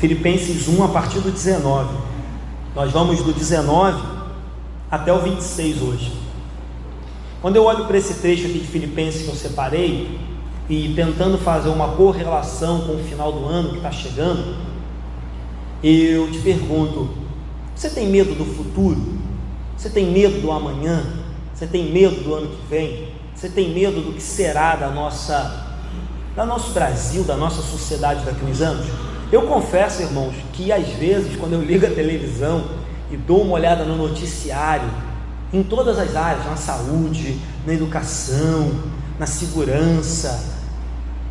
Filipenses 1, a partir do 19. Nós vamos do 19 até o 26 hoje. Quando eu olho para esse trecho aqui de Filipenses que eu separei, e tentando fazer uma correlação com o final do ano que está chegando, eu te pergunto: você tem medo do futuro? Você tem medo do amanhã? Você tem medo do ano que vem? Você tem medo do que será do nosso Brasil, da nossa sociedade daqui a uns anos? Eu confesso, irmãos, que às vezes, quando eu ligo a televisão e dou uma olhada no noticiário, em todas as áreas, na saúde, na educação, na segurança,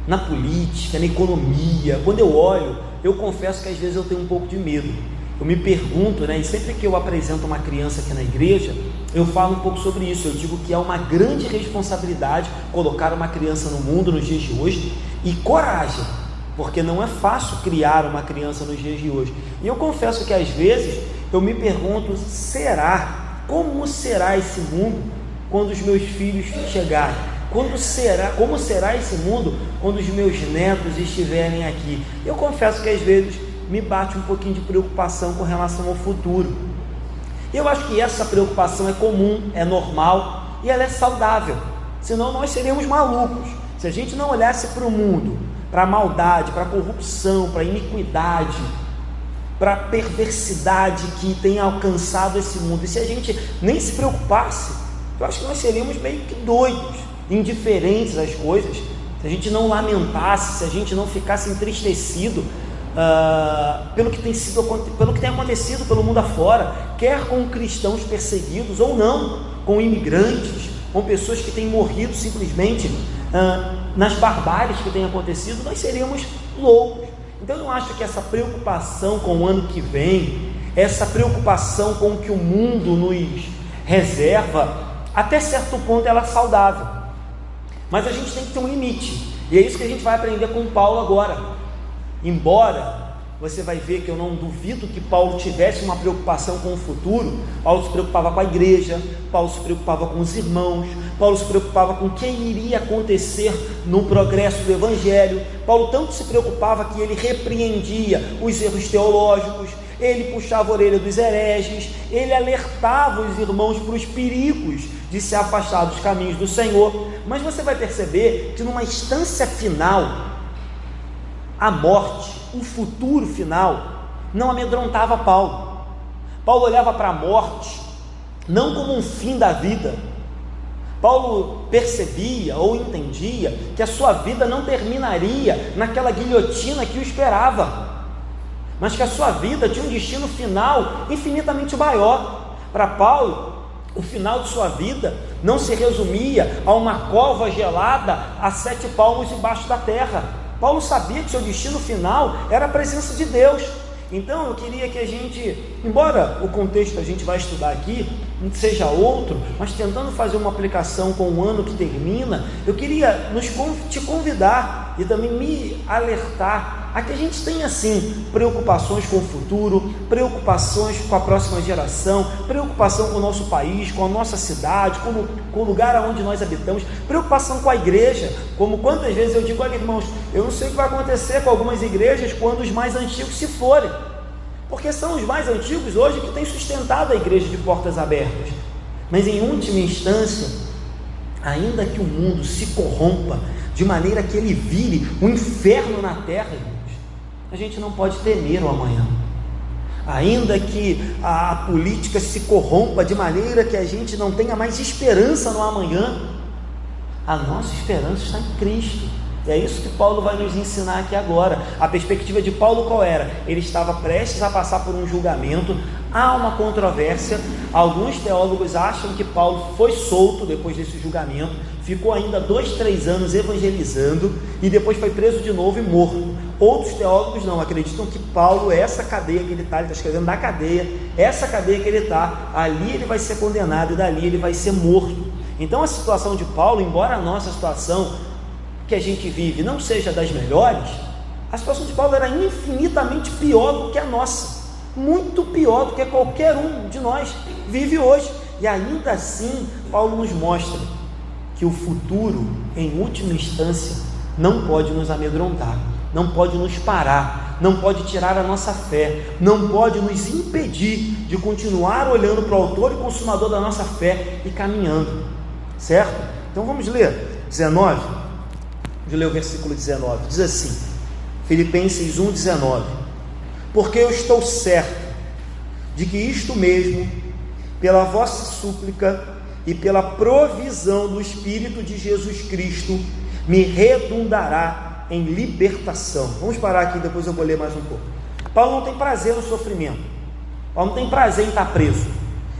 na política, na economia, quando eu olho, eu confesso que às vezes eu tenho um pouco de medo. Eu me pergunto, e sempre que eu apresento uma criança aqui na igreja, eu falo um pouco sobre isso. Eu digo que é uma grande responsabilidade colocar uma criança no mundo nos dias de hoje, e coragem, porque não é fácil criar uma criança nos dias de hoje. E eu confesso que às vezes eu me pergunto: como será esse mundo quando os meus filhos chegarem? Como será esse mundo quando os meus netos estiverem aqui? Eu confesso que às vezes me bate um pouquinho de preocupação com relação ao futuro. Eu acho que essa preocupação é comum, é normal e ela é saudável, senão nós seríamos malucos. Se a gente não olhasse para o mundo, para a maldade, para a corrupção, para a iniquidade, para a perversidade que tem alcançado esse mundo, e se a gente nem se preocupasse, eu acho que nós seríamos meio que doidos, indiferentes às coisas. Se a gente não lamentasse, se a gente não ficasse entristecido pelo que tem acontecido pelo mundo afora, quer com cristãos perseguidos ou não, com imigrantes, com pessoas que têm morrido simplesmente nas barbáries que têm acontecido, nós seríamos loucos. Então eu acho que essa preocupação com o ano que vem, essa preocupação com o que o mundo nos reserva, até certo ponto ela é saudável, mas a gente tem que ter um limite, e é isso que a gente vai aprender com Paulo agora. Embora você vai ver que eu não duvido que Paulo tivesse uma preocupação com o futuro, Paulo se preocupava com a igreja, Paulo se preocupava com os irmãos, Paulo se preocupava com o que iria acontecer no progresso do evangelho. Paulo tanto se preocupava que ele repreendia os erros teológicos, ele puxava a orelha dos hereges, ele alertava os irmãos para os perigos de se afastar dos caminhos do Senhor. Mas você vai perceber que numa instância final, a morte, o futuro final, não amedrontava Paulo. Paulo olhava para a morte não como um fim da vida. Paulo percebia ou entendia que a sua vida não terminaria naquela guilhotina que o esperava, mas que a sua vida tinha um destino final infinitamente maior. Para Paulo, o final de sua vida não se resumia a uma cova gelada a 7 palmos debaixo da terra. Paulo sabia que seu destino final era a presença de Deus. Então eu queria que a gente, embora o contexto que a gente vai estudar aqui seja outro, mas tentando fazer uma aplicação com o ano que termina, eu queria te convidar e também me alertar a que a gente tenha sim preocupações com o futuro, preocupações com a próxima geração, preocupação com o nosso país, com a nossa cidade, com o lugar onde nós habitamos, preocupação com a igreja. Como quantas vezes eu digo: olha, irmãos, eu não sei o que vai acontecer com algumas igrejas quando os mais antigos se forem, porque são os mais antigos hoje que têm sustentado a igreja de portas abertas. Mas em última instância, ainda que o mundo se corrompa de maneira que ele vire um inferno na terra, a gente não pode temer o amanhã. Ainda que a política se corrompa de maneira que a gente não tenha mais esperança no amanhã, a nossa esperança está em Cristo. E é isso que Paulo vai nos ensinar aqui agora. A perspectiva de Paulo qual era? Ele estava prestes a passar por um julgamento. Há uma controvérsia. Alguns teólogos acham que Paulo foi solto depois desse julgamento, ficou ainda 2-3 anos evangelizando e depois foi preso de novo e morto. Outros teólogos não, acreditam que Paulo, essa cadeia que ele está escrevendo da cadeia, essa cadeia que ele está, ali ele vai ser condenado e dali ele vai ser morto. Então a situação de Paulo, embora a nossa situação que a gente vive não seja das melhores, a situação de Paulo era infinitamente pior do que a nossa, muito pior do que qualquer um de nós vive hoje. E ainda assim Paulo nos mostra que o futuro, em última instância, não pode nos amedrontar, não pode nos parar, parar, não pode tirar a nossa fé, não pode nos impedir de continuar olhando para o autor e consumador da nossa fé e caminhando, certo? Então vamos ler 19, vamos ler o versículo 19, diz assim, Filipenses 1,19, porque eu estou certo de que isto mesmo, pela vossa súplica e pela provisão do Espírito de Jesus Cristo, me redundará em libertação. Vamos parar aqui, depois eu vou ler mais um pouco. Paulo não tem prazer no sofrimento, Paulo não tem prazer em estar preso,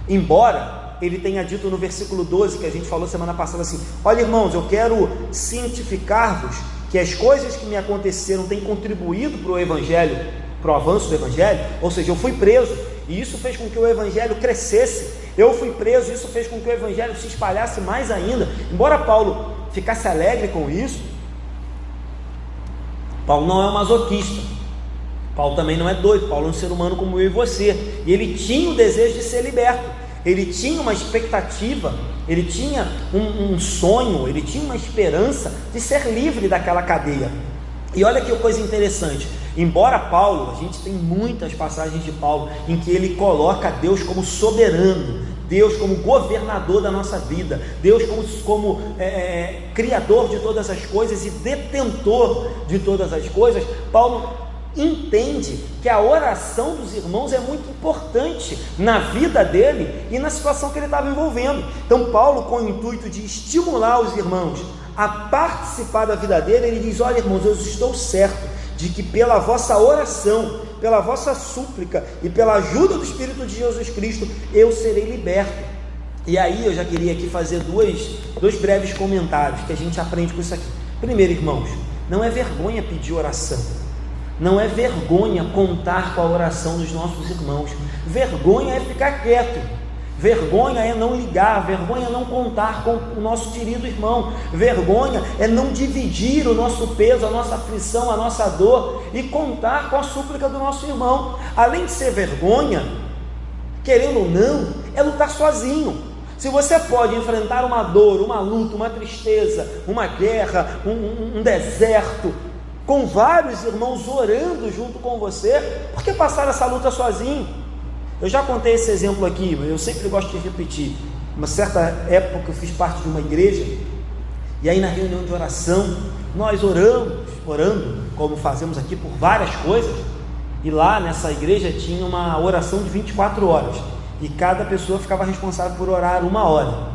embora ele tenha dito no versículo 12, que a gente falou semana passada assim, olha irmãos, eu quero cientificar-vos que as coisas que me aconteceram têm contribuído para o Evangelho, para o avanço do Evangelho, ou seja, eu fui preso, e isso fez com que o Evangelho crescesse, eu fui preso, e isso fez com que o Evangelho se espalhasse mais ainda, embora Paulo ficasse alegre com isso, Paulo não é um masoquista, Paulo também não é doido, Paulo é um ser humano como eu e você, e ele tinha o desejo de ser liberto, ele tinha uma expectativa, ele tinha um sonho, ele tinha uma esperança de ser livre daquela cadeia. E olha que coisa interessante, embora Paulo, a gente tem muitas passagens de Paulo em que ele coloca Deus como soberano, Deus como governador da nossa vida, Deus como criador de todas as coisas e detentor de todas as coisas. Paulo entende que a oração dos irmãos é muito importante na vida dele e na situação que ele estava envolvendo. Então Paulo, com o intuito de estimular os irmãos a participar da vida dele, ele diz, olha irmãos, eu estou certo de que pela vossa oração, pela vossa súplica e pela ajuda do Espírito de Jesus Cristo, eu serei liberto. E aí eu já queria aqui fazer dois breves comentários que a gente aprende com isso aqui. Primeiro, irmãos, não é vergonha pedir oração, não é vergonha contar com a oração dos nossos irmãos, vergonha é ficar quieto, vergonha é não ligar, vergonha é não contar com o nosso querido irmão, vergonha é não dividir o nosso peso, a nossa aflição, a nossa dor e contar com a súplica do nosso irmão. Além de ser vergonha, querendo ou não, é lutar sozinho. Se você pode enfrentar uma dor, uma luta, uma tristeza, uma guerra, um deserto, com vários irmãos orando junto com você, por que passar essa luta sozinho? Eu já contei esse exemplo aqui, mas eu sempre gosto de repetir. Uma certa época eu fiz parte de uma igreja, e aí na reunião de oração, nós orando, como fazemos aqui por várias coisas, e lá nessa igreja tinha uma oração de 24 horas, e cada pessoa ficava responsável por orar 1 hora.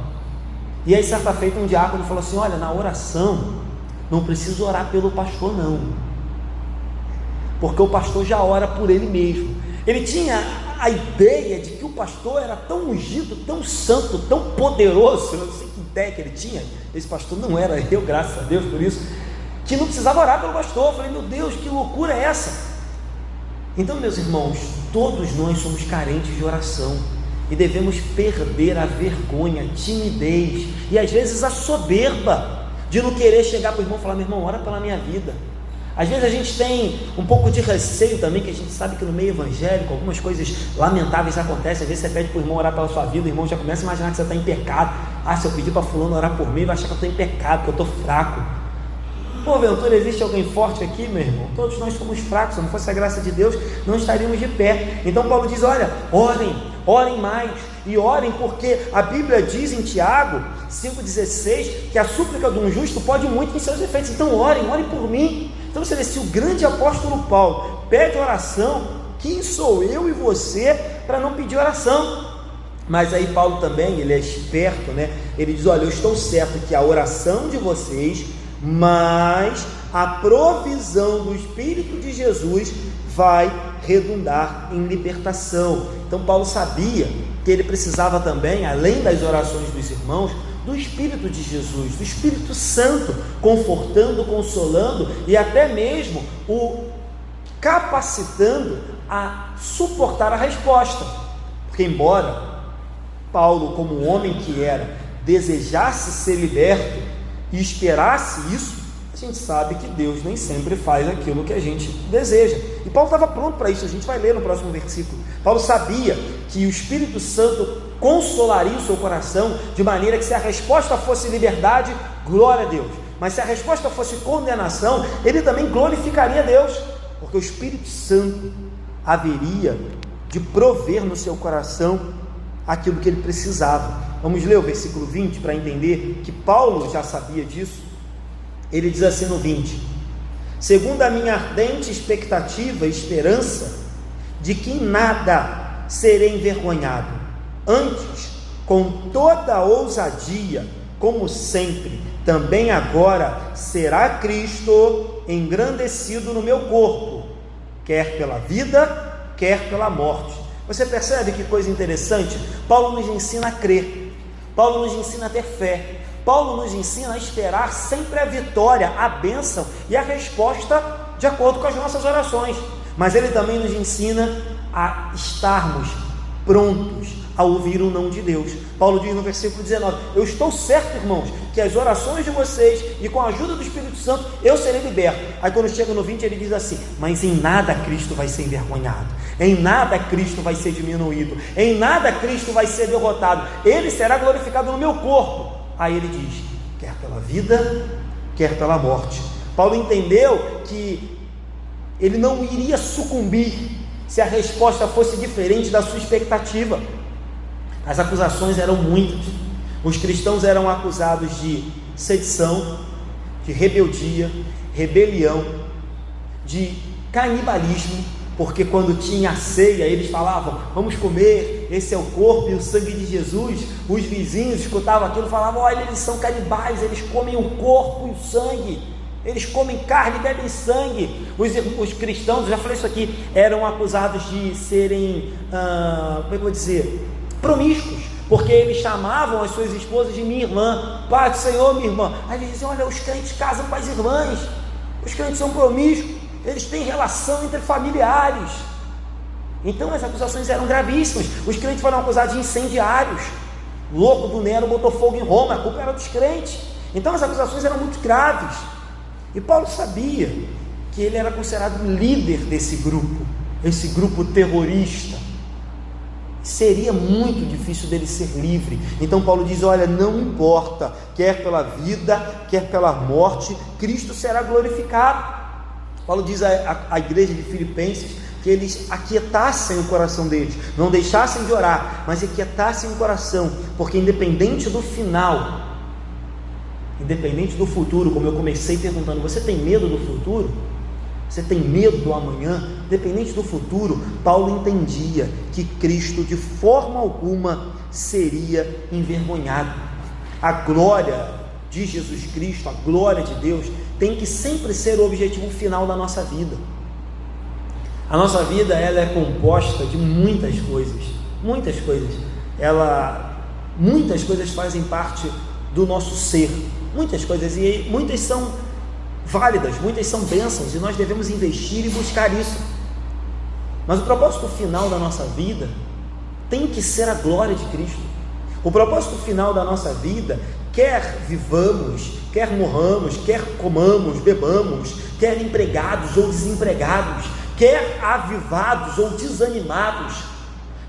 E aí certa feita um diácono falou assim, olha, na oração, não preciso orar pelo pastor não, porque o pastor já ora por ele mesmo. Ele tinha a ideia de que o pastor era tão ungido, tão santo, tão poderoso, eu não sei que ideia que ele tinha, esse pastor não era eu, graças a Deus por isso, que não precisava orar pelo pastor. Eu falei, meu Deus, que loucura é essa? Então, meus irmãos, todos nós somos carentes de oração, e devemos perder a vergonha, a timidez, e às vezes a soberba, de não querer chegar para o irmão e falar, meu irmão, ora pela minha vida. Às vezes a gente tem um pouco de receio também, que a gente sabe que no meio evangélico algumas coisas lamentáveis acontecem. Às vezes você pede para o irmão orar pela sua vida, o irmão já começa a imaginar que você está em pecado. Se eu pedir para fulano orar por mim, vai achar que eu estou em pecado, que eu estou fraco. Porventura existe alguém forte aqui, meu irmão? Todos nós somos fracos, se não fosse a graça de Deus, não estaríamos de pé. Então Paulo diz, olha, orem mais, e orem porque a Bíblia diz em Tiago 5,16, que a súplica de um justo pode muito em seus efeitos. Então orem por mim. Então você vê, se o grande apóstolo Paulo pede oração, quem sou eu e você para não pedir oração? Mas aí Paulo também, ele é esperto, né? Ele diz, olha, eu estou certo que a oração de vocês, mas a provisão do Espírito de Jesus vai redundar em libertação. Então Paulo sabia que ele precisava também, além das orações dos irmãos, do Espírito de Jesus, do Espírito Santo, confortando, consolando e até mesmo o capacitando a suportar a resposta. Porque embora Paulo, como homem que era, desejasse ser liberto e esperasse isso, a gente sabe que Deus nem sempre faz aquilo que a gente deseja. E Paulo estava pronto para isso, a gente vai ler no próximo versículo. Paulo sabia que o Espírito Santo consolaria o seu coração, de maneira que se a resposta fosse liberdade, glória a Deus, mas se a resposta fosse condenação, ele também glorificaria a Deus. porque o Espírito Santo haveria de prover no seu coração aquilo que ele precisava. Vamos ler o versículo 20 para entender que Paulo já sabia disso. Ele diz assim no 20: segundo a minha ardente expectativa e esperança de que em nada serei envergonhado, antes, com toda a ousadia, como sempre, também agora será Cristo engrandecido no meu corpo, quer pela vida, quer pela morte. Você percebe que coisa interessante? Paulo nos ensina a crer, Paulo nos ensina a ter fé, Paulo nos ensina a esperar sempre a vitória, a bênção e a resposta de acordo com as nossas orações, mas ele também nos ensina a estarmos prontos a ouvir o não de Deus. Paulo diz no versículo 19: eu estou certo, irmãos, que as orações de vocês e com a ajuda do Espírito Santo eu serei liberto. Aí quando chega no 20 ele diz assim: mas em nada Cristo vai ser envergonhado, em nada Cristo vai ser diminuído, em nada Cristo vai ser derrotado, ele será glorificado no meu corpo. Aí ele diz: quer pela vida, quer pela morte. Paulo entendeu que ele não iria sucumbir se a resposta fosse diferente da sua expectativa. As acusações eram muitas. Os cristãos eram acusados de sedição, de rebeldia, rebelião, de canibalismo, porque quando tinha a ceia, eles falavam: vamos comer, esse é o corpo e o sangue de Jesus. Os vizinhos escutavam aquilo e falavam: olha, eles são canibais, eles comem o corpo e o sangue, eles comem carne e bebem sangue. Os cristãos, já falei isso aqui, eram acusados de serem, como é que eu vou dizer, promíscuos, porque eles chamavam as suas esposas de minha irmã, Pai do Senhor, minha irmã. Aí eles diziam: olha, os crentes casam com as irmãs, os crentes são promíscuos, eles têm relação entre familiares. Então as acusações eram gravíssimas. Os crentes foram acusados de incendiários. O louco do Nero botou fogo em Roma, a culpa era dos crentes. Então as acusações eram muito graves, e Paulo sabia que ele era considerado líder desse grupo, esse grupo terrorista. Seria muito difícil dele ser livre. Então Paulo diz: olha, não importa, quer pela vida, quer pela morte, Cristo será glorificado. Paulo diz à igreja de Filipenses que eles aquietassem o coração deles, não deixassem de orar, mas aquietassem o coração, porque independente do final, independente do futuro, como eu comecei perguntando, você tem medo do futuro? Você tem medo do amanhã? Independente do futuro, Paulo entendia que Cristo de forma alguma seria envergonhado. A glória de Jesus Cristo, a glória de Deus, tem que sempre ser o objetivo final da nossa vida. A nossa vida, ela é composta de muitas coisas, muitas coisas. Muitas coisas fazem parte do nosso ser, muitas coisas, e muitas são válidas, muitas são bênçãos, e nós devemos investir e buscar isso. Mas o propósito final da nossa vida tem que ser a glória de Cristo. O propósito final da nossa vida, quer vivamos, quer morramos, quer comamos, bebamos, quer empregados ou desempregados, quer avivados ou desanimados,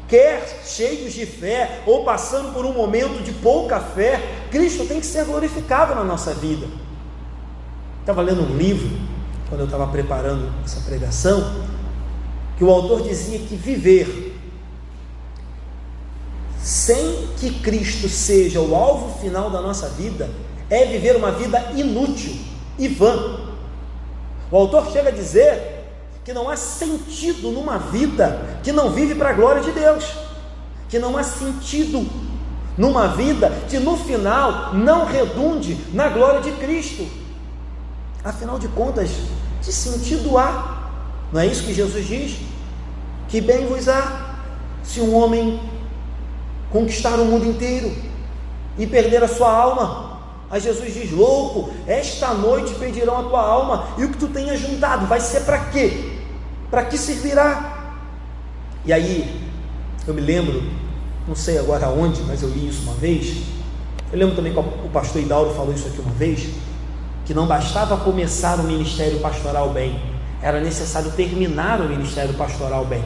quer cheios de fé ou passando por um momento de pouca fé, Cristo tem que ser glorificado na nossa vida. Estava lendo um livro, quando eu estava preparando essa pregação, que o autor dizia que viver sem que Cristo seja o alvo final da nossa vida é viver uma vida inútil e vã. O autor chega a dizer que não há sentido numa vida que não vive para a glória de Deus, que não há sentido numa vida que no final não redunde na glória de Cristo. Afinal de contas, que sentido há? Não é isso que Jesus diz? Que bem vos há se um homem conquistar o mundo inteiro e perder a sua alma. Aí Jesus diz: louco, esta noite pedirão a tua alma, e o que tu tenhas juntado vai ser para quê? Para que servirá? E aí eu me lembro, não sei agora onde, mas eu li isso uma vez. Eu lembro também que o pastor Hidauro falou isso aqui uma vez, que não bastava começar o ministério pastoral bem, era necessário terminar o ministério pastoral bem.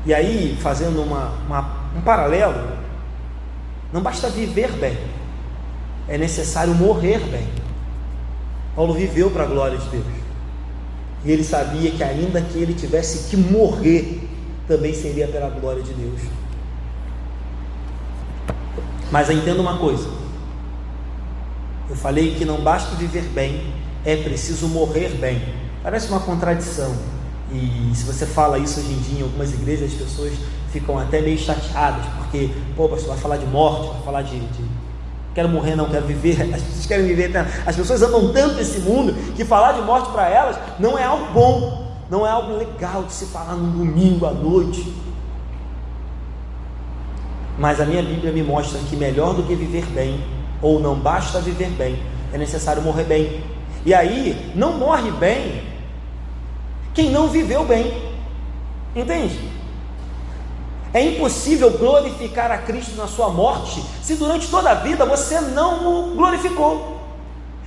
E aí, fazendo um paralelo, não basta viver bem, é necessário morrer bem. Paulo viveu para a glória de Deus. E ele sabia que ainda que ele tivesse que morrer, também seria pela glória de Deus. Mas entenda uma coisa, eu falei que não basta viver bem, é preciso morrer bem. Parece uma contradição, e se você fala isso hoje em dia em algumas igrejas, as pessoas ficam até meio chateadas, porque, pastor, vai falar de morte, vai falar de quero morrer, não quero viver. As pessoas querem viver, as pessoas amam tanto esse mundo, que falar de morte para elas não é algo bom, não é algo legal de se falar num domingo à noite. Mas a minha Bíblia me mostra que melhor do que viver bem, ou não basta viver bem, é necessário morrer bem. E aí, não morre bem quem não viveu bem, entende? É impossível glorificar a Cristo na sua morte, se durante toda a vida você não o glorificou.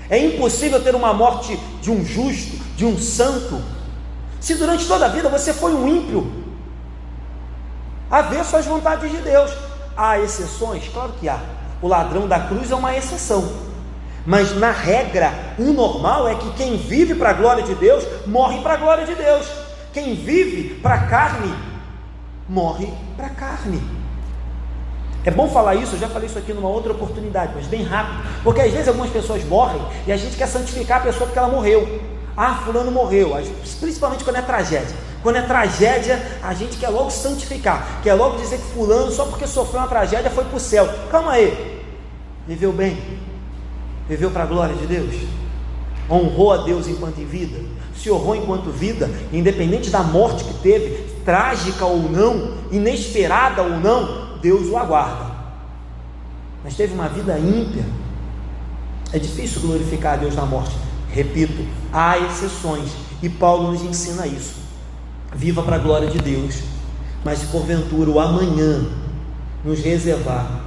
É impossível ter uma morte de um justo, de um santo, se durante toda a vida você foi um ímpio, avesso às vontades de Deus. Há exceções? Claro que há. O ladrão da cruz é uma exceção, mas na regra, o normal é que quem vive para a glória de Deus, morre para a glória de Deus. Quem vive para a carne, morre para a carne. É bom falar isso, eu já falei isso aqui numa outra oportunidade, mas bem rápido, porque às vezes algumas pessoas morrem, e a gente quer santificar a pessoa porque ela morreu. Fulano morreu, principalmente quando é tragédia. Quando é tragédia, a gente quer logo santificar, quer logo dizer que fulano, só porque sofreu uma tragédia, foi para o céu. Calma aí, viveu bem? Viveu para a glória de Deus? Honrou a Deus enquanto em vida? Se honrou enquanto vida, independente da morte que teve, trágica ou não, inesperada ou não, Deus o aguarda. Mas teve uma vida ímpia, é difícil glorificar a Deus na morte. Repito, há exceções, e Paulo nos ensina isso. Viva para a glória de Deus, mas se porventura o amanhã nos reservar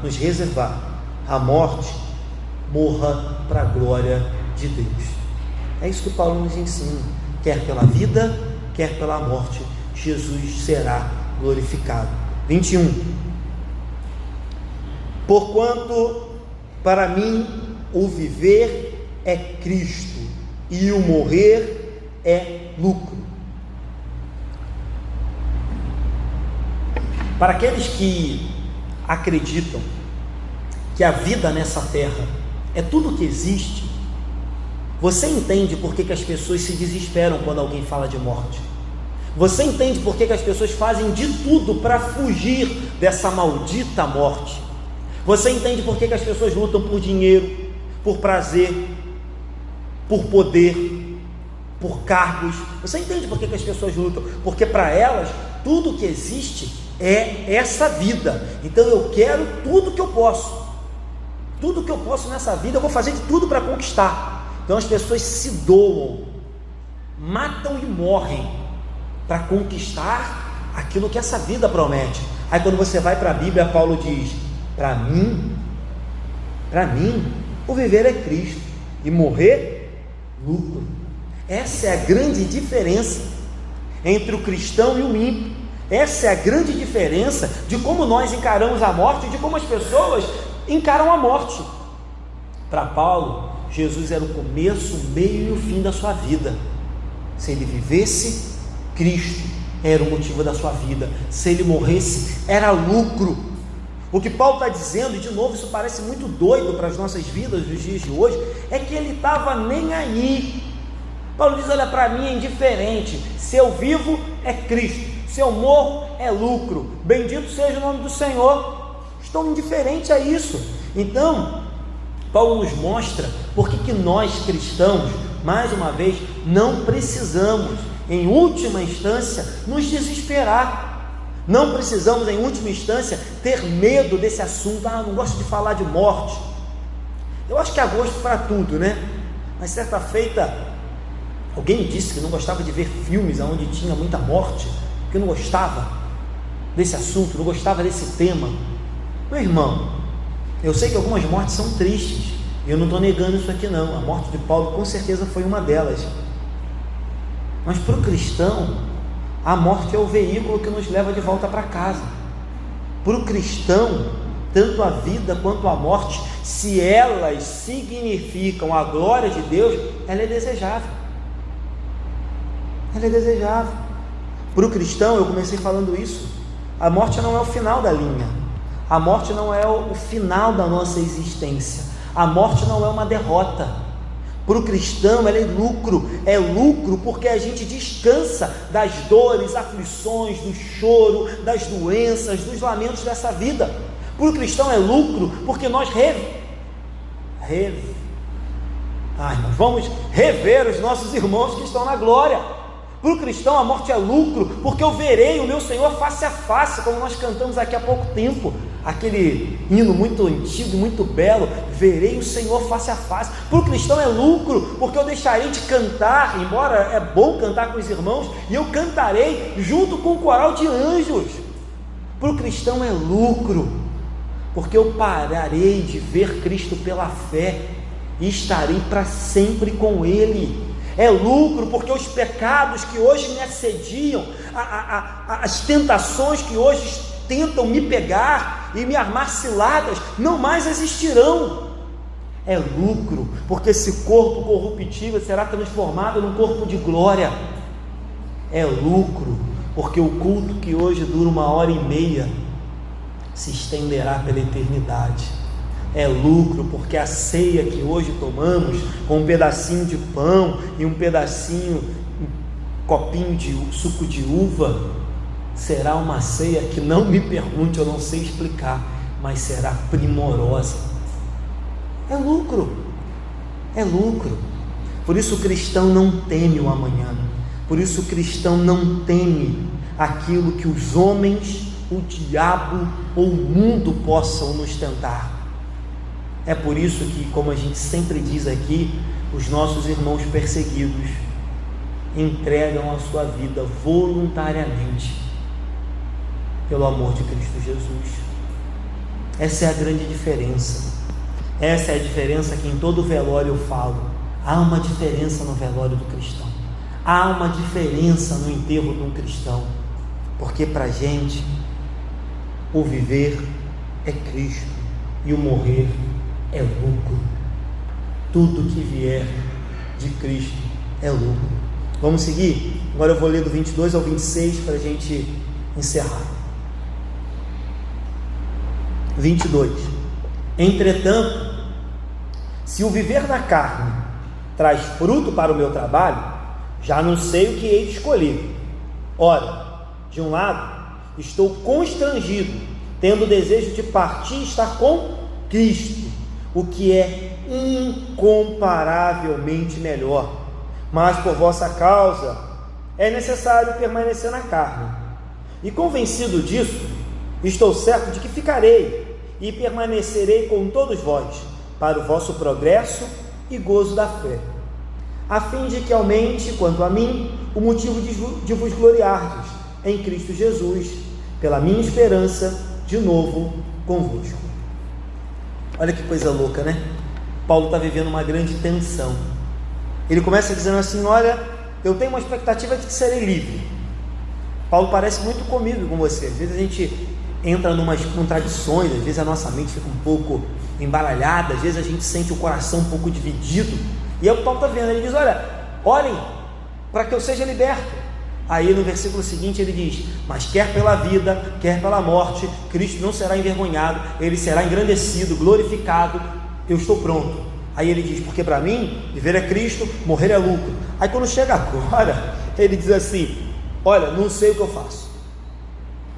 a morte, morra para a glória de Deus. É isso que Paulo nos ensina. Quer pela vida, quer pela morte, Jesus será glorificado. 21. Porquanto para mim o viver é Cristo, e o morrer é lucro. Para aqueles que acreditam que a vida nessa terra é tudo o que existe, você entende por que as pessoas se desesperam quando alguém fala de morte? Você entende por que as pessoas fazem de tudo para fugir dessa maldita morte? Você entende por que as pessoas lutam por dinheiro, por prazer, por poder, por cargos? Você entende por que as pessoas lutam? Porque para elas, tudo que existe é essa vida. Então eu quero tudo que eu posso. Tudo que eu posso nessa vida, eu vou fazer de tudo para conquistar. Então as pessoas se doam, matam e morrem para conquistar aquilo que essa vida promete. Aí quando você vai para a Bíblia, Paulo diz: para mim, o viver é Cristo, e morrer, lucro. Essa é a grande diferença entre o cristão e o ímpio. Essa é a grande diferença de como nós encaramos a morte e de como as pessoas encaram a morte. Para Paulo, Jesus era o começo, o meio e o fim da sua vida. Se ele vivesse, Cristo era o motivo da sua vida. Se ele morresse, era lucro. O que Paulo está dizendo, e de novo isso parece muito doido para as nossas vidas nos dias de hoje, é que ele estava nem aí. Paulo diz: olha, para mim é indiferente, se eu vivo é Cristo, se eu morro é lucro, bendito seja o nome do Senhor. Estou indiferente a isso. Então Paulo nos mostra por que nós cristãos, mais uma vez, não precisamos em última instância nos desesperar. Não precisamos, em última instância, ter medo desse assunto. Não gosto de falar de morte. Eu acho que há gosto para tudo, né? Mas certa feita, alguém me disse que não gostava de ver filmes onde tinha muita morte, que não gostava desse assunto, não gostava desse tema. Meu irmão, eu sei que algumas mortes são tristes, e eu não estou negando isso aqui não. A morte de Paulo com certeza foi uma delas. Mas para o cristão, a morte é o veículo que nos leva de volta para casa. Para o cristão, tanto a vida quanto a morte, se elas significam a glória de Deus, ela é desejável. Ela é desejável. Para o cristão, eu comecei falando isso, a morte não é o final da linha, a morte não é o final da nossa existência, a morte não é uma derrota. Para o cristão ela é lucro porque a gente descansa das dores, aflições, do choro, das doenças, dos lamentos dessa vida. Para o cristão é lucro porque nós nós vamos rever os nossos irmãos que estão na glória. Para o cristão a morte é lucro porque eu verei o meu Senhor face a face, como nós cantamos aqui há pouco tempo, aquele hino muito antigo, muito belo, verei o Senhor face a face. Para o cristão é lucro porque eu deixarei de cantar, embora é bom cantar com os irmãos, e eu cantarei junto com o coral de anjos. Para o cristão é lucro porque eu pararei de ver Cristo pela fé e estarei para sempre com Ele. É lucro porque os pecados que hoje me assediam, as tentações que hoje tentam me pegar e me armar ciladas, não mais existirão. É lucro porque esse corpo corruptível será transformado num corpo de glória. É lucro porque o culto que hoje dura 1h30 se estenderá pela eternidade. É lucro porque a ceia que hoje tomamos, com um pedacinho de pão e um copinho de suco de uva, será uma ceia que, não me pergunte, eu não sei explicar, mas será primorosa. É lucro. Por isso o cristão não teme o amanhã, por isso o cristão não teme aquilo que os homens, o diabo ou o mundo possam nos tentar. É por isso que, como a gente sempre diz aqui, os nossos irmãos perseguidos entregam a sua vida voluntariamente pelo amor de Cristo Jesus. Essa é a grande diferença. Essa é a diferença que em todo velório eu falo. Há uma diferença no velório do cristão. Há uma diferença no enterro de um cristão. Porque para a gente, o viver é Cristo e o morrer é lucro. Tudo que vier de Cristo é lucro. Vamos seguir? Agora eu vou ler do 22 ao 26 para a gente encerrar. 22. Entretanto, se o viver na carne traz fruto para o meu trabalho, já não sei o que hei de escolher. Ora, de um lado, estou constrangido, tendo o desejo de partir e estar com Cristo, o que é incomparavelmente melhor. Mas por vossa causa é necessário permanecer na carne. E convencido disso, estou certo de que ficarei e permanecerei com todos vós, para o vosso progresso e gozo da fé, a fim de que aumente, quanto a mim, o motivo de vos gloriardes em Cristo Jesus, pela minha esperança de novo convosco. Olha que coisa louca, né? Paulo está vivendo uma grande tensão. Ele começa dizendo assim: olha, eu tenho uma expectativa de que serei livre. Paulo parece muito comigo e com você. Às vezes a gente entra em umas contradições, às vezes a nossa mente fica um pouco embaralhada, às vezes a gente sente o coração um pouco dividido. E é o que Paulo está vendo. Ele diz: olha, orem para que eu seja liberto. Aí no versículo seguinte ele diz: mas quer pela vida, quer pela morte, Cristo não será envergonhado, Ele será engrandecido, glorificado, eu estou pronto. Aí ele diz: porque para mim, viver é Cristo, morrer é lucro. Aí quando chega agora, ele diz assim: olha, não sei o que eu faço.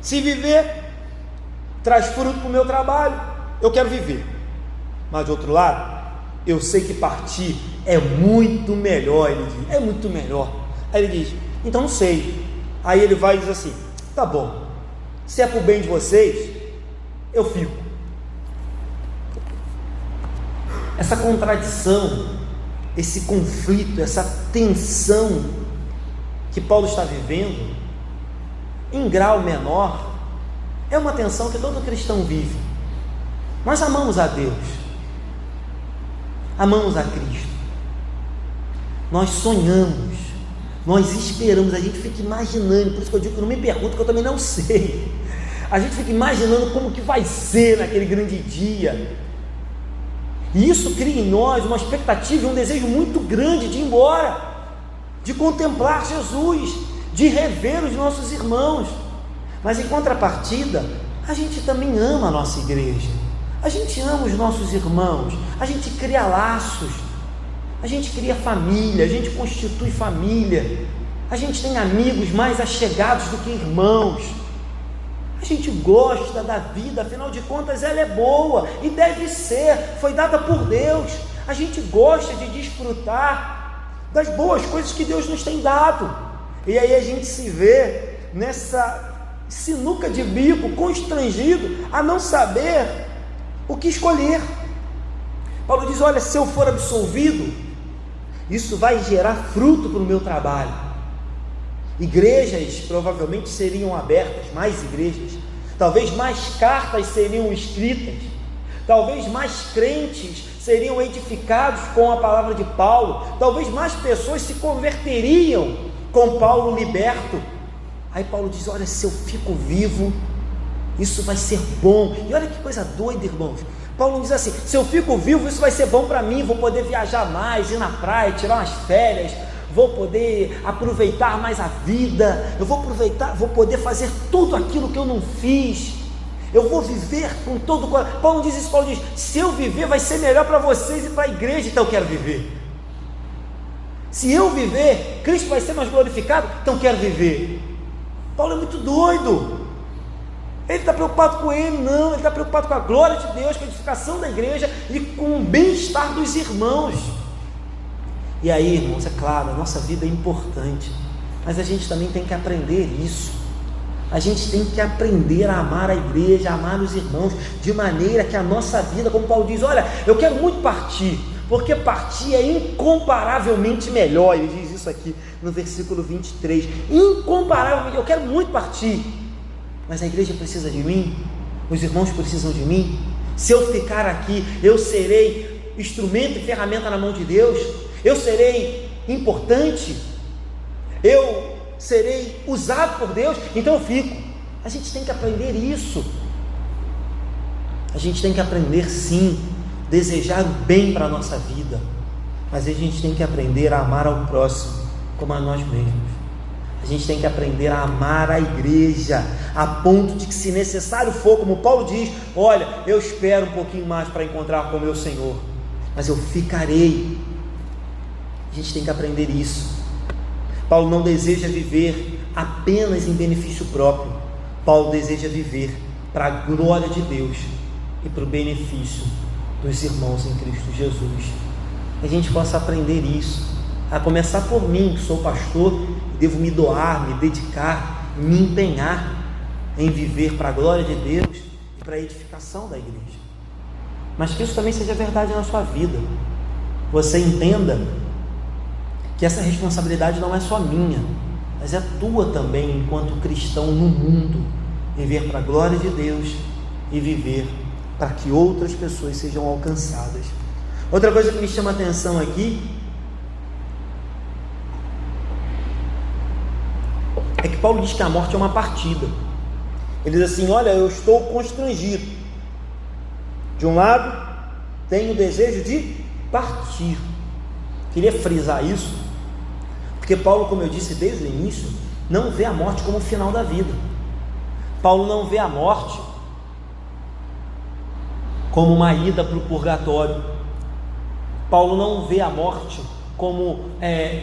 Se viver traz fruto para o meu trabalho, eu quero viver. Mas de outro lado, eu sei que partir é muito melhor. Ele diz: é muito melhor. Aí ele diz: então não sei. Aí ele vai e diz assim: tá bom, se é para o bem de vocês, eu fico. Essa contradição, esse conflito, essa tensão que Paulo está vivendo, em grau menor, é uma tensão que todo cristão vive. Nós amamos a Deus, amamos a Cristo, nós sonhamos, nós esperamos, a gente fica imaginando. Por isso que eu digo que não me pergunto, que eu também não sei. A gente fica imaginando como que vai ser naquele grande dia, e isso cria em nós uma expectativa, um desejo muito grande de ir embora, de contemplar Jesus, de rever os nossos irmãos. Mas em contrapartida, a gente também ama a nossa igreja, a gente ama os nossos irmãos, a gente cria laços, a gente cria família, a gente constitui família, a gente tem amigos mais achegados do que irmãos, a gente gosta da vida, afinal de contas ela é boa e deve ser, foi dada por Deus. A gente gosta de desfrutar das boas coisas que Deus nos tem dado, e aí a gente se vê nessa sinuca de bico, constrangido a não saber o que escolher. Paulo diz: olha, se eu for absolvido, isso vai gerar fruto para o meu trabalho. Igrejas provavelmente seriam abertas, mais igrejas, talvez mais cartas seriam escritas, talvez mais crentes seriam edificados com a palavra de Paulo, talvez mais pessoas se converteriam com Paulo liberto. Aí Paulo diz: olha, se eu fico vivo, isso vai ser bom. E olha que coisa doida, irmãos. Paulo diz assim: se eu fico vivo, isso vai ser bom para mim, vou poder viajar mais, ir na praia, tirar umas férias, vou poder aproveitar mais a vida, eu vou aproveitar, vou poder fazer tudo aquilo que eu não fiz, eu vou viver com todo o coração. Paulo diz isso, Paulo diz: se eu viver, vai ser melhor para vocês e para a igreja, então eu quero viver. Se eu viver, Cristo vai ser mais glorificado, então eu quero viver. Paulo é muito doido. Ele está preocupado com ele? Não, ele está preocupado com a glória de Deus, com a edificação da igreja e com o bem-estar dos irmãos. E aí, irmãos, é claro, a nossa vida é importante, mas a gente também tem que aprender isso. A gente tem que aprender a amar a igreja, a amar os irmãos, de maneira que a nossa vida, como Paulo diz: olha, eu quero muito partir, porque partir é incomparavelmente melhor. Ele diz isso aqui no versículo 23, incomparavelmente, eu quero muito partir, mas a igreja precisa de mim, os irmãos precisam de mim. Se eu ficar aqui, eu serei instrumento e ferramenta na mão de Deus, eu serei importante, eu serei usado por Deus, então eu fico. A gente tem que aprender isso, a gente tem que aprender sim, desejar o bem para a nossa vida, mas a gente tem que aprender a amar ao próximo como a nós mesmos. A gente tem que aprender a amar a igreja, a ponto de que, se necessário for, como Paulo diz: olha, eu espero um pouquinho mais para encontrar com o meu Senhor, mas eu ficarei. A gente tem que aprender isso. Paulo não deseja viver apenas em benefício próprio. Paulo deseja viver para a glória de Deus e para o benefício dos irmãos em Cristo Jesus. Que a gente possa aprender isso, a começar por mim, que sou pastor, devo me doar, me dedicar, me empenhar em viver para a glória de Deus e para a edificação da igreja. Mas que isso também seja verdade na sua vida. Você entenda que essa responsabilidade não é só minha, mas é tua também, enquanto cristão no mundo, viver para a glória de Deus e viver para que outras pessoas sejam alcançadas. Outra coisa que me chama a atenção aqui é que Paulo diz que a morte é uma partida. Ele diz assim: olha, eu estou constrangido. De um lado, tenho o desejo de partir. Queria frisar isso, porque Paulo, como eu disse desde o início, não vê a morte como o final da vida. Paulo não vê a morte como uma ida para o purgatório. Paulo não vê a morte como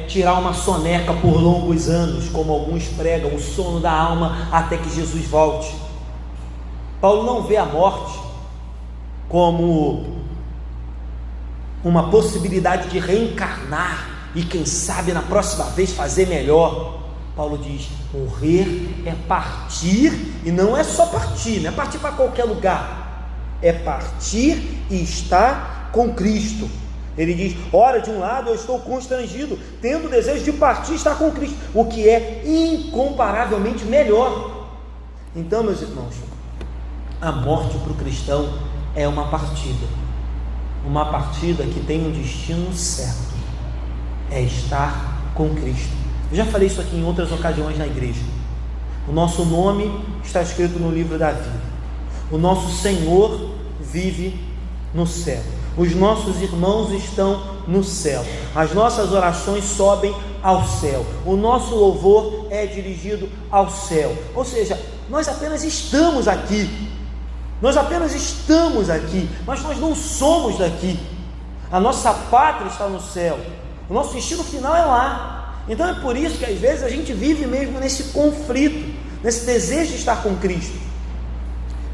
tirar uma soneca por longos anos, como alguns pregam, o sono da alma até que Jesus volte. Paulo não vê a morte como uma possibilidade de reencarnar e quem sabe na próxima vez fazer melhor. Paulo diz: morrer é partir, e não é só partir, não é partir para qualquer lugar, é partir e estar com Cristo. Ele diz: ora, de um lado eu estou constrangido, tendo o desejo de partir e estar com Cristo, o que é incomparavelmente melhor. Então, meus irmãos, a morte para o cristão é uma partida que tem um destino certo, é estar com Cristo. Eu já falei isso aqui em outras ocasiões na igreja. O nosso nome está escrito no livro da vida, o nosso Senhor vive no céu, os nossos irmãos estão no céu, as nossas orações sobem ao céu, o nosso louvor é dirigido ao céu. Ou seja, nós apenas estamos aqui, mas nós não somos daqui. A nossa pátria está no céu, o nosso destino final é lá. Então é por isso que às vezes a gente vive mesmo nesse conflito, nesse desejo de estar com Cristo.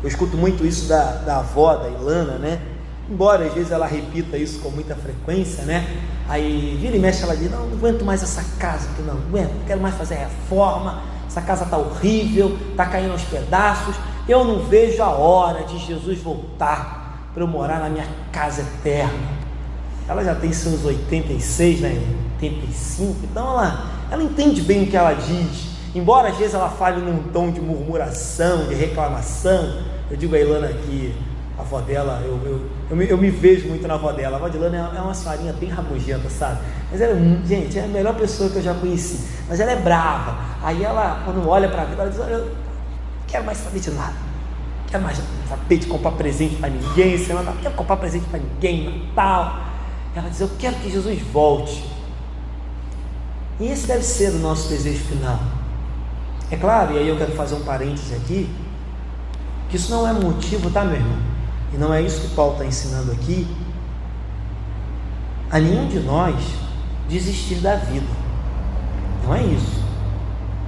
Eu escuto muito isso da avó, da Ilana, né? Embora às vezes ela repita isso com muita frequência, né? Aí vira e mexe, ela diz: não aguento mais essa casa, que não aguento, não quero mais fazer reforma, essa casa está horrível, está caindo aos pedaços, eu não vejo a hora de Jesus voltar para eu morar na minha casa eterna. Ela já tem seus 86, né? 85, então ela entende bem o que ela diz, embora às vezes ela fale num tom de murmuração, de reclamação. Eu digo a Ilana que a avó dela, eu me vejo muito na avó dela. A avó de Ilana é uma senhorinha bem rabugenta, sabe? Mas ela, gente, é a melhor pessoa que eu já conheci, mas ela é brava. Aí ela, quando olha para a vida, ela diz: eu não quero mais saber de nada, não quero mais saber de comprar presente para ninguém, não quero comprar presente para ninguém, Natal. Ela diz: eu quero que Jesus volte. E esse deve ser o nosso desejo final. É claro, e aí eu quero fazer um parêntese aqui, que isso não é motivo, tá, meu irmão? E não é isso que Paulo está ensinando aqui, a nenhum de nós desistir da vida. Não é isso.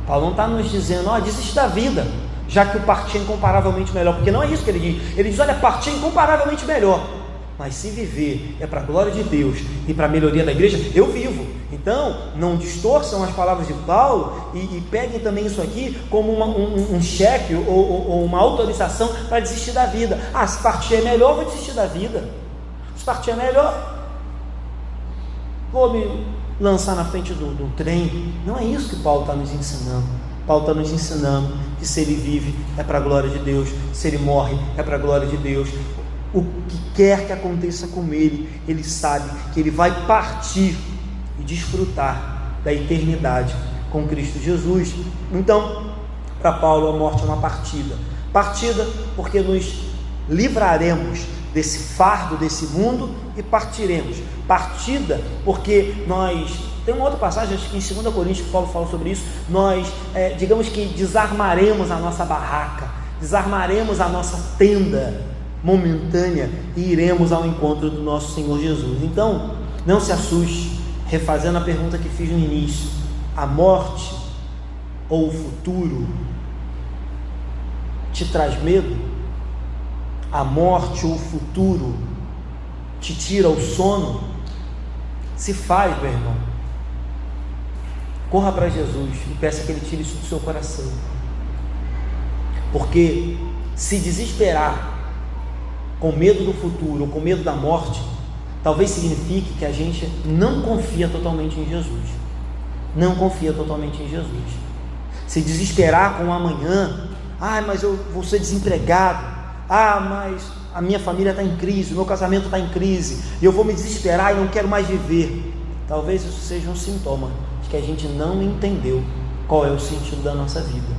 Paulo não está nos dizendo: desiste da vida, já que o partir é incomparavelmente melhor, porque não é isso que ele diz. Ele diz: olha, partir é incomparavelmente melhor, mas se viver é para a glória de Deus e para a melhoria da igreja, eu vivo. Então, não distorçam as palavras de Paulo e peguem também isso aqui como um cheque ou uma autorização para desistir da vida. Se partir é melhor, vou desistir da vida. Se partir é melhor, vou me lançar na frente do trem. Não é isso que Paulo está nos ensinando. Paulo está nos ensinando que se ele vive é para a glória de Deus, se ele morre é para a glória de Deus. O que quer que aconteça com ele, ele sabe que ele vai partir e desfrutar da eternidade com Cristo Jesus. Então, para Paulo, a morte é uma partida porque nos livraremos desse fardo desse mundo e partiremos. Partida porque nós, tem uma outra passagem, acho que em 2 Coríntios Paulo fala sobre isso, nós digamos que desarmaremos a nossa barraca, desarmaremos a nossa tenda momentânea e iremos ao encontro do nosso Senhor Jesus. Então, não se assuste, refazendo a pergunta que fiz no início: a morte ou o futuro te traz medo? A morte ou o futuro te tira o sono? Se faz, meu irmão, corra para Jesus e peça que Ele tire isso do seu coração, porque se desesperar com medo do futuro ou com medo da morte, talvez signifique que a gente não confia totalmente em Jesus. Se desesperar com o amanhã: mas eu vou ser desempregado, mas a minha família está em crise, o meu casamento está em crise, e eu vou me desesperar e não quero mais viver. Talvez isso seja um sintoma de que a gente não entendeu qual é o sentido da nossa vida,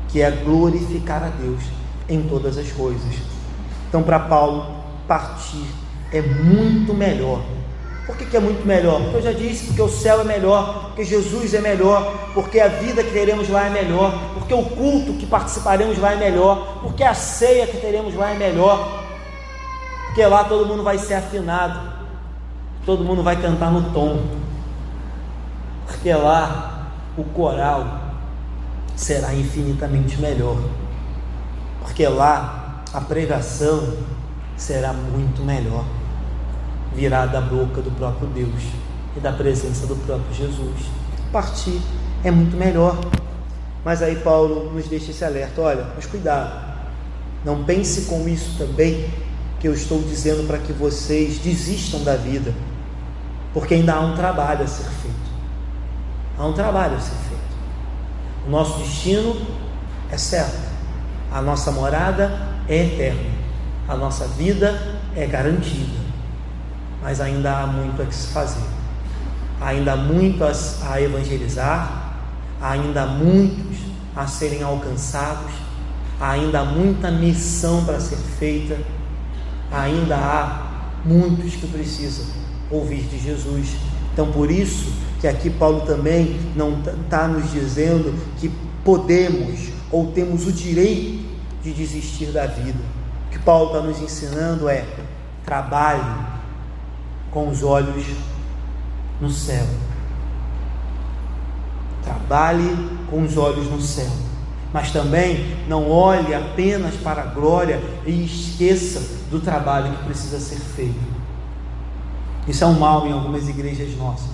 que é glorificar a Deus em todas as coisas. Então, para Paulo, partir é muito melhor. Por que é muito melhor? Porque eu já disse, porque o céu é melhor, porque Jesus é melhor, porque a vida que teremos lá é melhor, porque o culto que participaremos lá é melhor, porque a ceia que teremos lá é melhor, porque lá todo mundo vai ser afinado, todo mundo vai cantar no tom, porque lá o coral será infinitamente melhor, porque lá a pregação será muito melhor, virá da boca do próprio Deus e da presença do próprio Jesus. Partir é muito melhor. Mas aí Paulo nos deixa esse alerta: olha, mas cuidado, não pense com isso também que eu estou dizendo para que vocês desistam da vida, porque ainda há um trabalho a ser feito. O nosso destino é certo, a nossa morada é eterna, a nossa vida é garantida, mas ainda há muito a que se fazer, ainda há muito a evangelizar, ainda há muitos a serem alcançados, ainda há muita missão para ser feita, ainda há muitos que precisam ouvir de Jesus. Então, por isso que aqui Paulo também não está nos dizendo que podemos ou temos o direito de desistir da vida. O que Paulo está nos ensinando é: trabalhe com os olhos no céu. Trabalhe com os olhos no céu, mas também não olhe apenas para a glória e esqueça do trabalho que precisa ser feito. Isso é um mal em algumas igrejas nossas.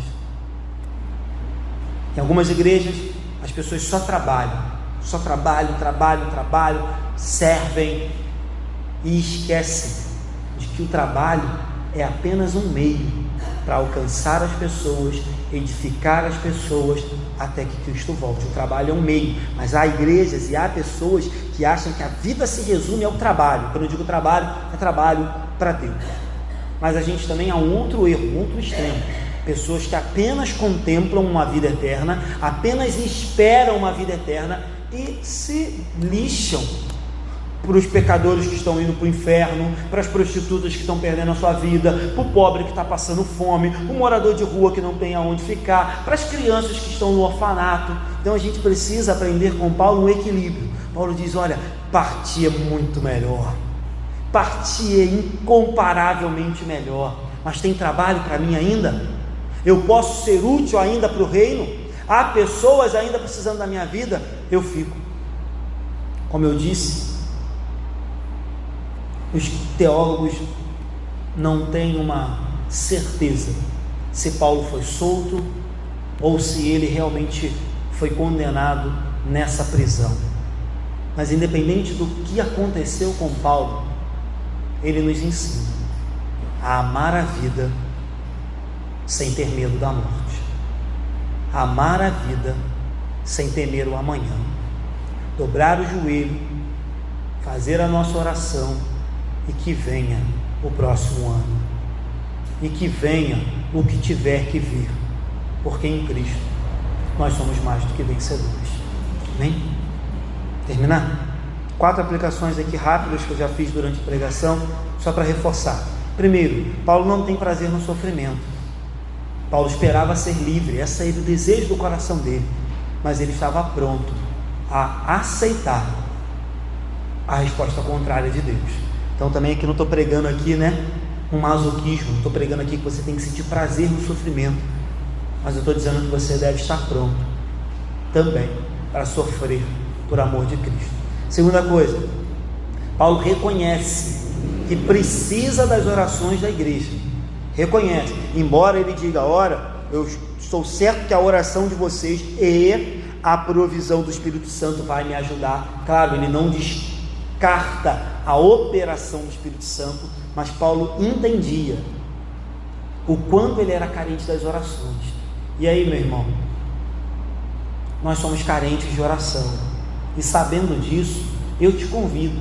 Em algumas igrejas as pessoas só trabalham, servem e esquecem de que o trabalho é apenas um meio para alcançar as pessoas, edificar as pessoas até que Cristo volte. O trabalho é um meio, mas há igrejas e há pessoas que acham que a vida se resume ao trabalho. Quando eu digo trabalho, é trabalho para Deus. Mas a gente também há um outro erro, um outro extremo: pessoas que apenas contemplam uma vida eterna, apenas esperam uma vida eterna e se lixam para os pecadores que estão indo para o inferno, para as prostitutas que estão perdendo a sua vida, para o pobre que está passando fome, o morador de rua que não tem aonde ficar, para as crianças que estão no orfanato. Então a gente precisa aprender com Paulo um equilíbrio. Paulo diz: olha, partir é muito melhor, partir é incomparavelmente melhor, mas tem trabalho para mim ainda? Eu posso ser útil ainda para o reino? Há pessoas ainda precisando da minha vida? Eu fico. Como eu disse, os teólogos não têm uma certeza se Paulo foi solto ou se ele realmente foi condenado nessa prisão. Mas independente do que aconteceu com Paulo, ele nos ensina a amar a vida sem ter medo da morte, amar a vida sem temer o amanhã, dobrar o joelho, fazer a nossa oração, e que venha o próximo ano, e que venha o que tiver que vir, porque em Cristo nós somos mais do que vencedores. Amém? Terminar? 4 aplicações aqui rápidas que eu já fiz durante a pregação, só para reforçar. Primeiro, Paulo não tem prazer no sofrimento. Paulo esperava ser livre, esse era o desejo do coração dele, mas ele estava pronto a aceitar a resposta contrária de Deus. Então também aqui não estou pregando aqui, um masoquismo, não estou pregando aqui que você tem que sentir prazer no sofrimento, mas eu estou dizendo que você deve estar pronto também para sofrer por amor de Cristo. Segunda coisa, Paulo reconhece que precisa das orações da igreja, reconhece, embora ele diga: ora, eu estou certo que a oração de vocês e a provisão do Espírito Santo vai me ajudar. Claro, ele não descarta a operação do Espírito Santo, mas Paulo entendia o quanto ele era carente das orações. E aí, meu irmão, nós somos carentes de oração, e sabendo disso, eu te convido: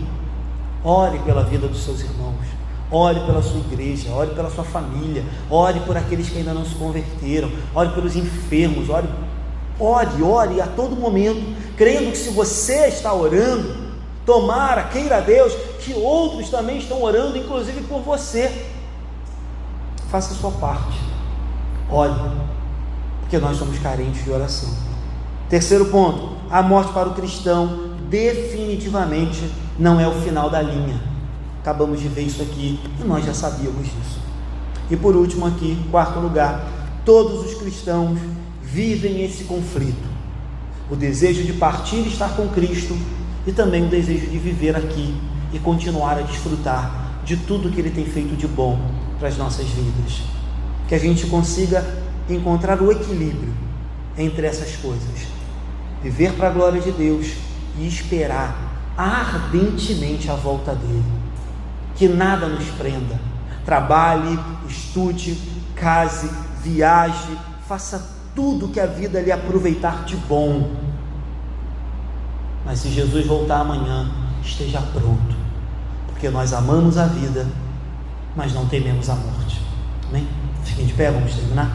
ore pela vida dos seus irmãos, ore pela sua igreja, ore pela sua família, ore por aqueles que ainda não se converteram, ore pelos enfermos, ore a todo momento, crendo que se você está orando, tomara, queira Deus, que outros também estão orando, inclusive por você. Faça a sua parte, ore, porque nós somos carentes de oração. Terceiro ponto, a morte para o cristão definitivamente não é o final da linha. Acabamos de ver isso aqui e nós já sabíamos disso. E por último aqui, quarto lugar, todos os cristãos vivem esse conflito: o desejo de partir e estar com Cristo, e também o desejo de viver aqui e continuar a desfrutar de tudo que Ele tem feito de bom para as nossas vidas. Que a gente consiga encontrar o equilíbrio entre essas coisas: viver para a glória de Deus e esperar ardentemente a volta dEle. Que nada nos prenda. Trabalhe, estude, case, viaje, faça tudo que a vida lhe aproveitar de bom. Mas se Jesus voltar amanhã, esteja pronto, porque nós amamos a vida, mas não tememos a morte. Amém? Fiquem de pé, vamos terminar.